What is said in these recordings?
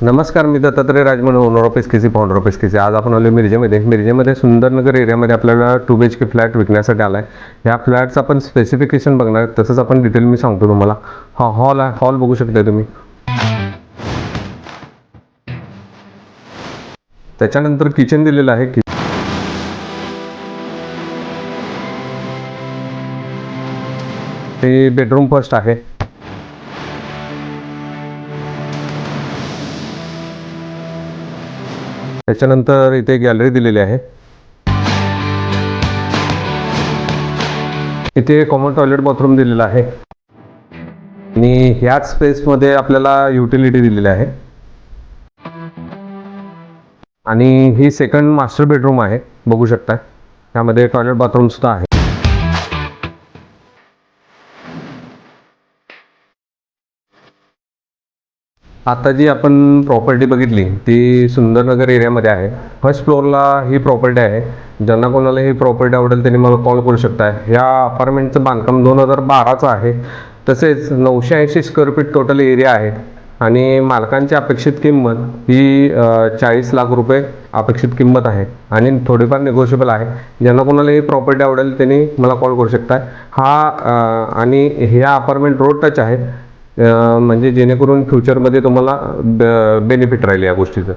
नमस्कार, मी Dattatray Rajman, owner of SKC, founder of SKC. आज आपण आलो मिरजेमध्ये सुंदरनगर एरियामध्ये आपल्याला 2 BHK फ्लॅट विकण्यासाठी आला आहे. ह्या फ्लॅटचं आपण स्पेसिफिकेशन बघणार, तसंच आपण डिटेल मी सांगतो तुम्हाला. हा हॉल आहे, हॉल बघू शकता तुम्ही. त्याच्यानंतर किचन दिलेलं आहे. ते बेडरूम फर्स्ट आहे. त्याच्यानंतर इथे गॅलरी दिलेली आहे. इथे कॉमन टॉयलेट बाथरूम दिलेला आहे आणि ह्याच स्पेसमध्ये आपल्याला युटिलिटी दिलेली आहे. आणि ही सेकंड मास्टर बेडरूम आहे, बघू शकता. त्यामध्ये टॉयलेट बाथरूम सुद्धा आहे. आता जी आपण प्रॉपर्टी बघितली ती सुंदरनगर एरियामध्ये आहे. फर्स्ट फ्लोअरला ही प्रॉपर्टी आहे. ज्यांना कोणाला ही प्रॉपर्टी आवडेल त्यांनी मला कॉल करू शकता. ह्या अपार्टमेंटचं बांधकाम 2012चं आहे. तसेच 980 स्क्वेअर फीट टोटल एरिया आहे आणि मालकांची अपेक्षित किंमत ही 40 लाख रुपये अपेक्षित किंमत आहे आणि थोडीफार निगोशिएबल आहे. ज्यांना कोणाला ही प्रॉपर्टी आवडेल त्यांनी मला कॉल करू शकता. आणि ह्या अपार्टमेंट रोड टच आहे, म्हणजे जेणेकरून फ्युचरमध्ये तुम्हाला बेनिफिट राहील या गोष्टीचं.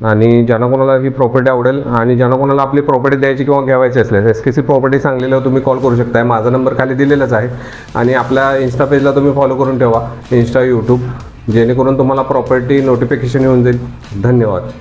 आणि ज्यांना कोणाला ही प्रॉपर्टी आवडेल आणि ज्यांना कोणाला आपली प्रॉपर्टी द्यायची किंवा घ्यावायची असल्यास एसकेसी प्रॉपर्टी सांगलीला तुम्ही कॉल करू शकता. माझा नंबर खाली दिलेलाच आहे आणि आपल्या इन्स्टा पेजला तुम्ही फॉलो करून ठेवा, इन्स्टा, यूट्यूब, जेणेकरून तुम्हाला प्रॉपर्टी नोटिफिकेशन येऊन जाईल. धन्यवाद.